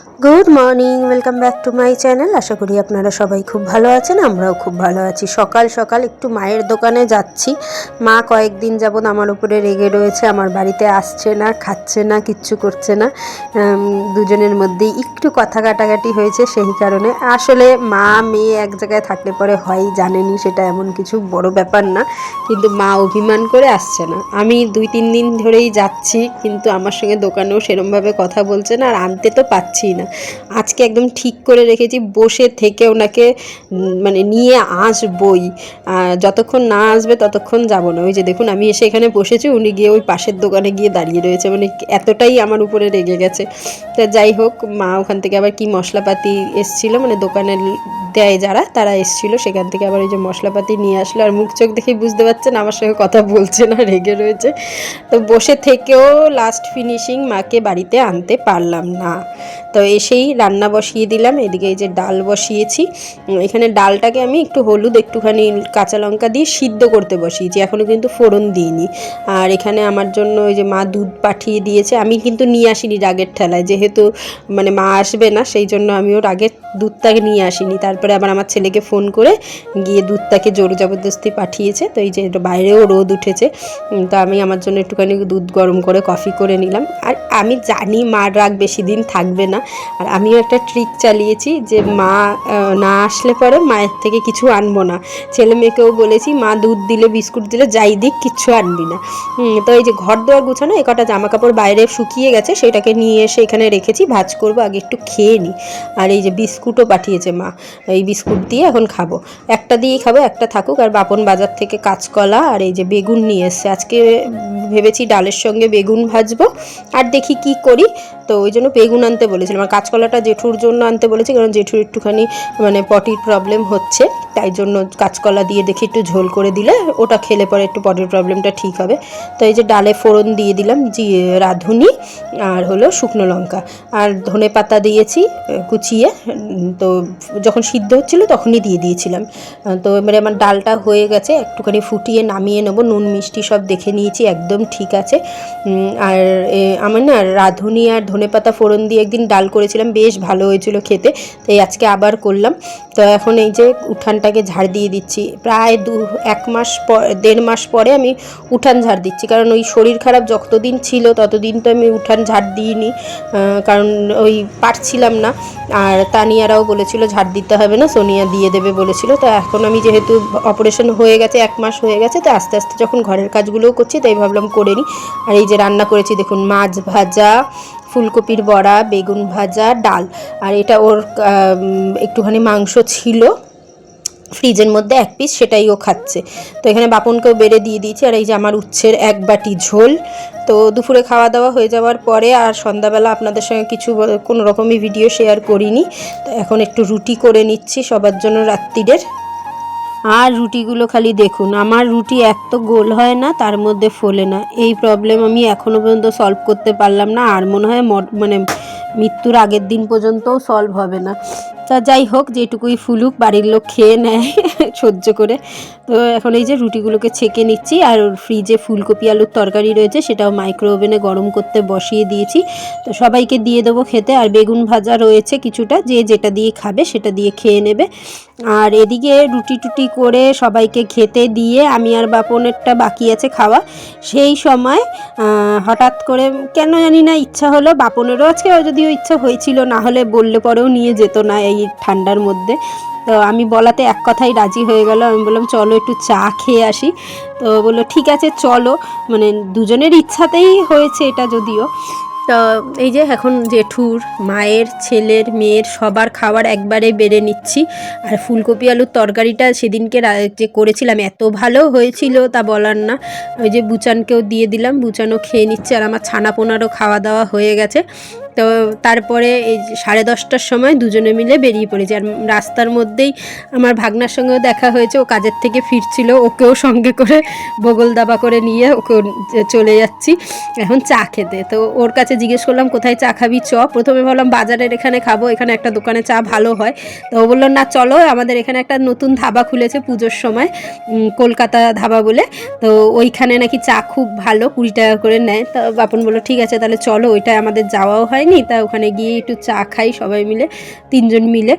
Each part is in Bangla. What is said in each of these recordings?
Good morning welcome back to my channel. आशा करी আপনারা সবাই খুব ভালো আছেন। আমরাও খুব ভালো আছি। সকাল সকাল একটু মায়ের দোকানে যাচ্ছি। মা কয়েকদিন যাবত আমার উপরে রেগে রয়েছে, আমার বাড়িতে আসছে না, খাচ্ছে না, কিচ্ছু করছে না। দুজনের মধ্যেই একটু কথা কাটাকাটি হয়েছে, সেই কারণে। আসলে মা মেয়ে এক জায়গায় থাকলে পরে হয়, জানেনি, সেটা এমন কিছু বড় ব্যাপার না, কিন্তু মা অভিমান করে আসছে না। আমি 2-3 দিন ধরেই যাচ্ছি, কিন্তু আমার সঙ্গে দোকানেও সেরমভাবে কথা বলছে না, আর আনতে তো পাচ্ছি না। আজকে একদম ঠিক করে রেখেছি বসে থেকে ওনাকে মানে নিয়ে আসবই, যতক্ষণ না আসবে ততক্ষণ যাব না। ওই যে দেখুন আমি এসে এখানে বসেছি, উনি গিয়ে ওই পাশের দোকানে গিয়ে দাঁড়িয়ে রয়েছে, মানে এতটাই আমার উপরে রেগে গেছে। তা যাই হোক, মা ওখান থেকে আবার কি মশলাপাতি এসছিল, মানে দোকানে দেয় যারা, তারা এসছিল, সেখান থেকে আবার ওই যে মশলাপাতি নিয়ে আসলো। আর মুখ চোখ দেখেই বুঝতে পারছেন আমার সঙ্গে কথা বলছে না, রেগে রয়েছে। তো বসে থেকেও লাস্ট ফিনিশিং মাকে বাড়িতে আনতে পারলাম না। তো এসেই রান্না বসিয়ে দিলাম। এদিকে এই যে ডাল বসিয়েছি। এখানে ডালটাকে আমি একটু হলুদ, একটুখানি কাঁচা লঙ্কা দিয়ে সিদ্ধ করতে বসিয়েছি, এখনও কিন্তু ফোড়ন দিইনি। আর এখানে আমার জন্য ওই যে মা দুধ পাঠিয়ে দিয়েছে, আমি কিন্তু নিয়ে আসিনি রাগের ঠেলায়, যেহেতু মানে মা আসবে না, সেই জন্য আমিও রাগের দুধটাকে নিয়ে আসিনি। তারপরে আবার আমার ছেলেকে ফোন করে গিয়ে দুধটাকে জোর জবরদস্তি পাঠিয়েছে। তো এই যে বাইরেও রোদ উঠেছে, তো আমি আমার জন্য একটুখানি দুধ গরম করে কফি করে নিলাম। আর আমি জানি মার রাগ বেশি দিন থাকবে না, আর আমিও একটা ট্রিক চালিয়েছি যে মা না আসলে পরে মায়ের থেকে কিছু আনবো না। ছেলে মেয়েকেও বলেছি, মা দুধ দিলে বিস্কুট দিলে যাই দিক কিচ্ছু আনবি না। তো এই যে ঘর দোয়ার গুছানো, এ কটা জামা কাপড় বাইরে শুকিয়ে গেছে, সেটাকে নিয়ে এসে এখানে রেখেছি, ভাঁজ করবো, আগে একটু খেয়ে নিই। আর এই যে বিস্কুটও পাঠিয়েছে মা, এই বিস্কুট দিয়ে এখন খাবো। একটা দিয়েই খাবো, একটা থাকুক। আর বাপন বাজার থেকে কাঁচকলা আর এই যে বেগুন নিয়ে এসছে, আজকে ভেবেছি ডালের সঙ্গে বেগুন ভাজবো, আর দেখি কি করি। তো ওই জন্য বেগুন আনতে বলেছিলাম, আর কাঁচকলাটা জেঠুর জন্য আনতে বলেছি, কারণ জেঠুর একটুখানি মানে পটির প্রবলেম হচ্ছে, তাই জন্য কাঁচকলা দিয়ে দেখি একটু ঝোল করে দিলে ওটা খেলে পরে একটু পটির প্রবলেমটা ঠিক হবে। তো এই যে ডালে ফোড়ন দিয়ে দিলাম, রাঁধুনি আর হলো শুকনো লঙ্কা, আর ধনে পাতা দিয়েছি কুচিয়ে। তো যখন সিদ্ধ হচ্ছিলো তখনই দিয়ে দিয়েছিলাম। তো এবারে আমার ডালটা হয়ে গেছে, একটুখানি ফুটিয়ে নামিয়ে নেবো। নুন মিষ্টি সব দেখে নিয়েছি, একদম ঠিক আছে। আর আমার না রাঁধুনি আর ধনেপাতা ফোড়ন দিয়ে একদিন ডাল করেছিলাম, বেশ ভালো হয়েছিল খেতে, তাই আজকে আবার করলাম। তো এখন এই যে উঠানটাকে ঝাড় দিয়ে দিচ্ছি, প্রায় 1.5 মাস পরে আমি উঠান ঝাড় দিচ্ছি, কারণ ওই শরীর খারাপ যতদিন ছিল ততদিন তো আমি উঠান ঝাড় দিইনি, কারণ ওই পারছিলাম না। আর তানিয়ারাও বলেছিল ঝাড় দিতে হবে না, সোনিয়া দিয়ে দেবে বলেছিল। তো এখন আমি যেহেতু অপারেশন হয়ে গেছে, 1 মাস হয়ে গেছে, তো আস্তে আস্তে যখন ঘরের কাজগুলোও করছি, তাই ভাবলাম করে নিই। আর এই যে রান্না করেছি দেখুন, মাছ ভাজা, ফুলকপির বড়া, বেগুন ভাজা, ডাল। আর এটা ওর একটুখানি মাংস ছিল ফ্রিজের মধ্যে 1 পিস, সেটাই ও খাচ্ছে। তো এখানে বাপনকেও বেড়ে দিয়ে দিয়েছি। আর এই যে আমার উচ্ছের 1 বাটি ঝোল। তো দুপুরে খাওয়া দাওয়া হয়ে যাওয়ার পরে আর সন্ধ্যাবেলা আপনাদের সঙ্গে কিছু কোনো রকমই ভিডিও শেয়ার করিনি। তো এখন একটু রুটি করে নিচ্ছি সবার জন্য রাত্রিরের। আর রুটিগুলো খালি দেখুন, আমার রুটি এক তো গোল হয় না, তার মধ্যে ফোলে না। এই প্রবলেম আমি এখনও পর্যন্ত সলভ করতে পারলাম না, আর মনে হয় মানে মৃত্যুর আগের দিন পর্যন্তও সলভ হবে না। তা যাই হোক, যেটুকুই ফুলুক, বাড়ির লোক খেয়ে নেয় সহ্য করে। তো এখন এই যে রুটিগুলোকে ছেঁকে নিচ্ছি, আর ফ্রিজে ফুলকপি আলুর তরকারি রয়েছে, সেটাও মাইক্রো ওভেনে গরম করতে বসিয়ে দিয়েছি। তো সবাইকে দিয়ে দেবো খেতে। আর বেগুন ভাজা রয়েছে কিছুটা, যে যেটা দিয়ে খাবে সেটা দিয়ে খেয়ে নেবে। আর এদিকে রুটি টুটি করে সবাইকে খেতে দিয়ে আমি আর বাপনেরটা বাকি আছে খাওয়া। সেই সময় হঠাৎ করে কেন জানি না ইচ্ছা হলো, বাপনেরও আজকে যদিও ইচ্ছা হয়েছিল, না হলে বললে পরেও নিয়ে যেত না এই ঠান্ডার মধ্যে। তো আমি বলাতে এক কথাই রাজি হয়ে গেল। আমি বললাম চলো একটু চা খেয়ে আসি। তো বললো ঠিক আছে চলো, মানে দুজনের ইচ্ছাতেই হয়েছে এটা যদিও। তো এই যে এখন জেঠুর, মায়ের, ছেলের, মেয়ের সবার খাবার একবারে বেড়ে নিচ্ছি। আর ফুলকপি আলুর তরকারিটা সেদিনকে যে করেছিলাম এত ভালো হয়েছিল তা বলার না। ওই যে বুচানকেও দিয়ে দিলাম, বুচানও খেয়ে নিচ্ছে, আর আমার ছানাপোনারও খাওয়া দাওয়া হয়ে গেছে। তো তারপরে এই 10:30টার সময় দুজনে মিলে বেরিয়ে পড়েছি। আর রাস্তার মধ্যেই আমার ভাগনার সঙ্গেও দেখা হয়েছে, ও কাজের থেকে ফিরছিল, ওকেও সঙ্গে করে বগল দাবা করে নিয়ে ওকে চলে যাচ্ছি এখন চা খেতে। তো ওর কাছে জিজ্ঞেস করলাম কোথায় চা খাবি, প্রথমে ভাবলাম বাজারের এখানে খাবো, এখানে একটা দোকানে চা ভালো হয়। তো ও বললো না চলো, আমাদের এখানে একটা নতুন ধাবা খুলেছে পুজোর সময়, কলকাতা ধাবা বলে, তো ওইখানে নাকি চা খুব ভালো, 20 টাকা করে নেয়। তো বাপন বললো ঠিক আছে তাহলে চলো, ওইটাই আমাদের যাওয়াও হয়, হয়নি, তা ওখানে গিয়ে একটু চা খাই সবাই মিলে, 3জন মিলে।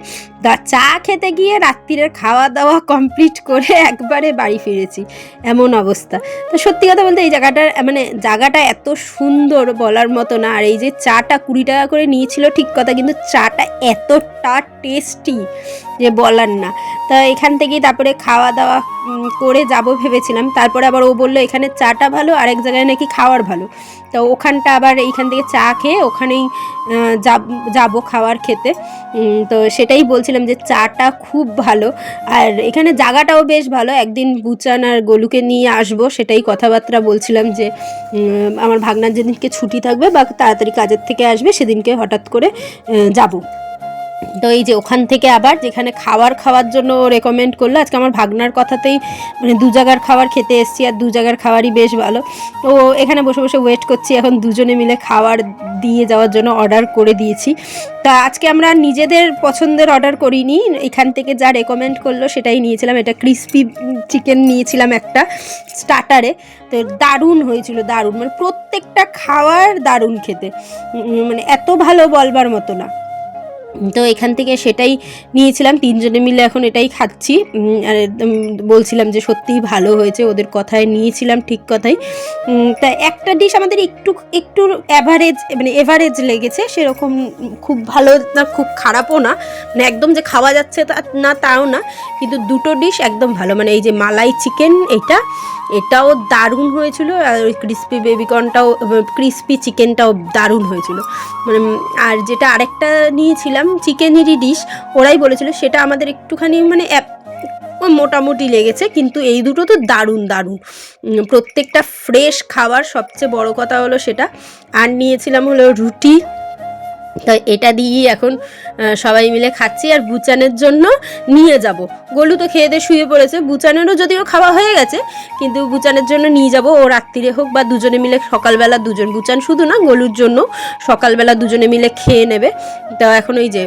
তা চা খেতে গিয়ে রাত্রিরের খাওয়া দাওয়া কমপ্লিট করে একবারে বাড়ি ফিরেছি, এমন অবস্থা। তো সত্যি কথা বলতে এই জায়গাটা এত সুন্দর বলার মতো না। আর এই যে চাটা 20 টাকা করে নিয়েছিল ঠিক কথা, কিন্তু চাটা এতটা টেস্টি যে বলার না। তা এখান থেকেই তারপরে খাওয়া দাওয়া করে যাব ভেবেছিলাম, তারপরে আবার ও বললো এখানে চাটা ভালো, আরেক জায়গায় নাকি খাওয়ার ভালো। তো ওখানটা আবার এইখান থেকে চা খেয়ে ওখানেই যাব খাওয়ার খেতে। তো সেটাই বলছিলাম যে চাটা খুব ভালো, আর এখানে জায়গাটাও বেশ ভালো। একদিন বুচান আর গোলুকে নিয়ে আসবো, সেটাই কথাবার্তা বলছিলাম যে আমার ভাগনার যেদিনকে ছুটি থাকবে বা তাড়াতাড়ি কাজের থেকে আসবে সেদিনকে হঠাৎ করে যাব। তো এই যে ওখান থেকে আবার যেখানে খাওয়ার জন্য রেকমেন্ড করলো, আজকে আমার ভাগনার কথাতেই 2 জায়গার খাবার খেতে এসেছি, আর 2 জায়গার খাবারই বেশ ভালো। তো এখানে বসে বসে ওয়েট করছি, এখন দুজনে মিলে খাবার দিয়ে যাওয়ার জন্য অর্ডার করে দিয়েছি। তা আজকে আমরা নিজেদের পছন্দের অর্ডার করিনি, এখান থেকে যা রেকমেন্ড করলো সেটাই নিয়েছিলাম। এটা ক্রিসপি চিকেন নিয়েছিলাম একটা স্টার্টারে। তো দারুণ হয়েছিল, দারুণ, প্রত্যেকটা খাবার দারুণ খেতে, এত ভালো বলবার মতো না। তো এখান থেকে সেটাই নিয়েছিলাম, 3জনে মিলে এখন এটাই খাচ্ছি। আর বলছিলাম যে সত্যিই ভালো হয়েছে, ওদের কথায় নিয়েছিলাম ঠিক কথাই। তা একটা ডিশ আমাদের একটু এভারেজ লেগেছে, সেরকম খুব ভালো না খুব খারাপও না, একদম যে খাওয়া যাচ্ছে না তাও না, কিন্তু 2টো ডিশ একদম ভালো। এই যে মালাই চিকেন এটাও দারুণ হয়েছিল, আর ওই ক্রিসপি চিকেনটাও দারুণ হয়েছিল। আর যেটা আরেকটা নিয়েছিলাম চিকেনেরই ডিশ, ওরাই বলেছিল সেটা আমাদের একটুখানি মোটামুটি লেগেছে, কিন্তু এই দুটো তো দারুণ দারুণ, প্রত্যেকটা ফ্রেশ খাবার, সবচেয়ে বড় কথা হলো সেটা। আর নিয়েছিলাম হলো রুটি। তো এটা দিয়েই এখন সবাই মিলে খাচ্ছি। আর বুচানের জন্য নিয়ে যাব, গোলু তো খেয়ে দিয়ে শুয়ে পড়েছে, বুচানেরও যদিও খাওয়া হয়ে গেছে, কিন্তু বুচানের জন্য নিয়ে যাব, ও রাত্রিরে হোক বা দুজনে মিলে সকালবেলা বুচান শুধু না গোলুর জন্য সকালবেলা দুজনে মিলে খেয়ে নেবে। তো এখন ওই যে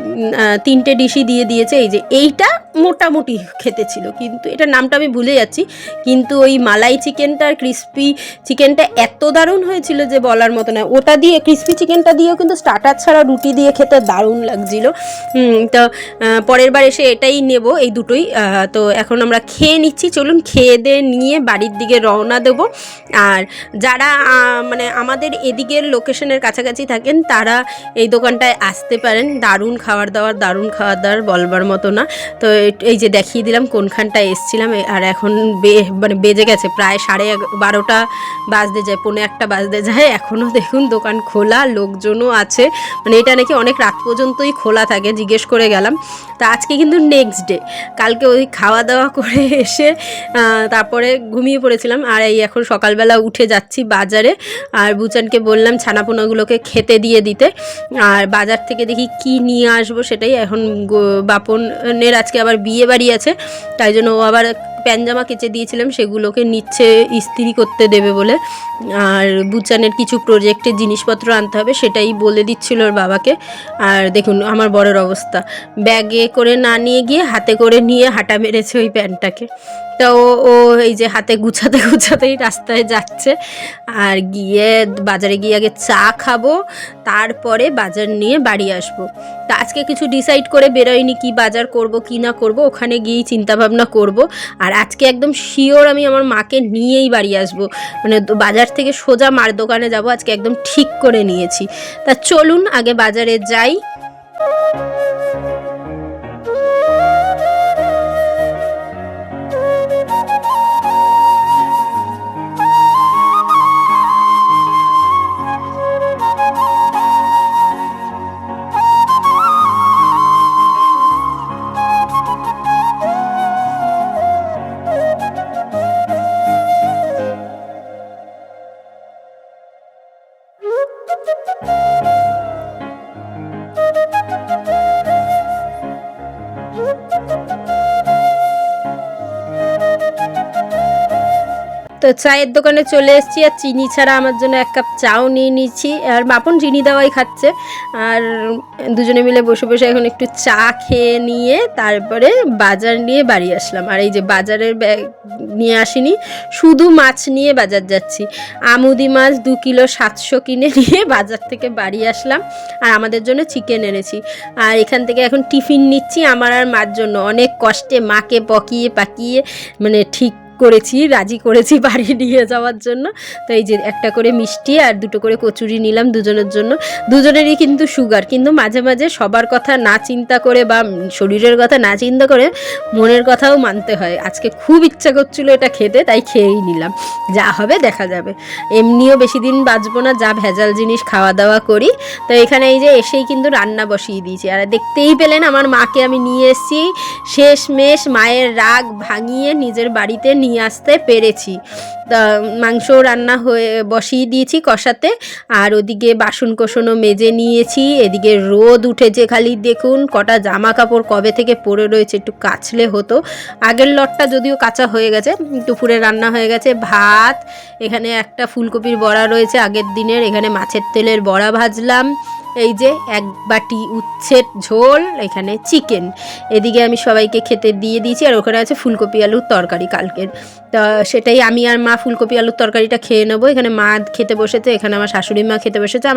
3টে ডিশই দিয়ে দিয়েছে। এই যে এইটা মোটামুটি খেতে ছিল, কিন্তু এটার নামটা আমি ভুলে যাচ্ছি, কিন্তু ওই মালাই চিকেনটা আর ক্রিসপি চিকেনটা এত দারুণ হয়েছিল যে বলার মতো না। ওটা দিয়ে ক্রিসপি চিকেনটা দিয়েও কিন্তু স্টার্টার ছাড়া রুটি দিয়ে খেতে দারুণ লাগছিল। তো পরের বার এসে এটাই নেব, এই দুটোই। তো এখন আমরা খেয়ে নিচ্ছি, চলুন খেয়ে দিয়ে নিয়ে বাড়ির দিকে রওনা দেব। আর যারা আমাদের এদিকের লোকেশনের কাছাকাছি থাকেন তারা এই দোকানটায় আসতে পারেন, দারুণ খাবার দাবার বলবার মতো না। তো এই যে দেখিয়ে দিলাম কোনখানটায় এসছিলাম। আর এখন বেজে গেছে প্রায় 12:30 বাজতে যায়, 1:45 বাজতে যায়, এখনও দেখুন দোকান খোলা, লোকজনও আছে। এটা নাকি অনেক রাত পর্যন্তই খোলা থাকে, জিজ্ঞেস করে গেলাম। তা আজকে কিন্তু নেক্সট ডে, কালকে ওই খাওয়া দাওয়া করে এসে তারপরে ঘুমিয়ে পড়েছিলাম। আর এই এখন সকালবেলা উঠে যাচ্ছি বাজারে, আর বুচানকে বললাম ছানাপোনাগুলোকে খেতে দিয়ে দিতে, আর বাজার থেকে দেখি কি নিয়ে আসবো সেটাই। এখন বাপনের আজকে আবার বিয়ে বাড়ি আছে, তাই জন্য ও আবার প্যানজামা কেচে দিয়েছিলাম, সেগুলোকে নিচ্ছে ইস্ত্রি করতে দেবে বলে। আর বুচানের কিছু প্রজেক্টের জিনিসপত্র আনতে হবে, সেটাই বলে দিচ্ছিল ওর বাবাকে। আর দেখুন আমার বড়ের অবস্থা, ব্যাগে করে না নিয়ে গিয়ে হাতে করে নিয়ে হাঁটা মেরেছে ওই প্যান্টটাকে। তো ও এই যে হাতে গুছাতেই রাস্তায় যাচ্ছে। আর বাজারে গিয়ে আগে চা খাবো, তারপরে বাজার নিয়ে বাড়ি আসবো। তা আজকে কিছু ডিসাইড করে বেরোয়নি কি বাজার করব কি না করব, ওখানে গিয়েই চিন্তাভাবনা করব। আর আজকে একদম শিওর আমি আমার মাকে নিয়েই বাড়ি আসবো, বাজার থেকে সোজা মার দোকানে যাব, আজকে একদম ঠিক করে নিয়েছি। তা চলুন আগে বাজারে যাই। তো চায়ের দোকানে চলে এসেছি, আর চিনি ছাড়া আমার জন্য 1 কাপ চাও নিয়ে নিচ্ছি। আর বাপন চিনি দেওয়াই খাচ্ছে, আর দুজনে মিলে বসে বসে এখন একটু চা খেয়ে নিয়ে তারপরে বাজার নিয়ে বাড়ি আসলাম। আর এই যে বাজারের ব্যাগ নিয়ে আসিনি, শুধু মাছ নিয়ে বাজার যাচ্ছি। আমুদি মাছ 2 কিলো 700 কিনে নিয়ে বাজার থেকে বাড়ি আসলাম। আর আমাদের জন্য চিকেন এনেছি। আর এখান থেকে এখন টিফিন নিচ্ছি আমার আর মার জন্য। অনেক কষ্টে মাকে পকিয়ে পাকিয়ে মানে ঠিক করেছি, রাজি করেছি বাড়ি নিয়ে যাওয়ার জন্য। তো এই যে একটা করে মিষ্টি আর 2টো করে কচুরি নিলাম দুজনের জন্য। দুজনেরই কিন্তু সুগার, কিন্তু মাঝে মাঝে সবার কথা না চিন্তা করে বা শরীরের কথা না চিন্তা করে মনের কথাও মানতে হয়। আজকে খুব ইচ্ছা করছিল এটা খেতে, তাই খেয়েই নিলাম। যা হবে দেখা যাবে, এমনিও বেশি দিন বাঁচবো না, যা ভেজাল জিনিস খাওয়া দাওয়া করি। তো এখানে এই যে এসেই কিন্তু রান্না বসিয়ে দিয়েছি। আর দেখতেই পেলেন আমার মাকে আমি নিয়ে এসেছি, শেষমেশ মায়ের রাগ ভাঙিয়ে নিজের বাড়িতে নিয়ে আসতে পেরেছি। মাংস রান্না হয়ে বসিয়ে দিয়েছি কষাতে, আর ওদিকে বাসন কোসনও মেজে নিয়েছি। এদিকে রোদ উঠেছে, খালি দেখুন কটা জামা কাপড় কবে থেকে পরে রয়েছে, একটু কাচলে হতো। আগের লটটা যদিও কাঁচা হয়ে গেছে, দুপুরে রান্না হয়ে গেছে। ভাত, এখানে একটা ফুলকপির বড়া রয়েছে আগের দিনের, এখানে মাছের তেলের বড়া ভাজলাম, এই যে 1 বাটি উচ্ছের ঝোল, এখানে চিকেন। এদিকে আমি সবাইকে খেতে দিয়ে দিয়েছি। আর ওখানে আছে ফুলকপি আলুর তরকারি কালকের, তা সেটাই আমি আর মা ফুলকপি আলুর তরকারিটা খেয়ে নেবো। এখানে মা খেতে বসেছে, এখানে আমার শাশুড়ি মা খেতে বসেছে। আমার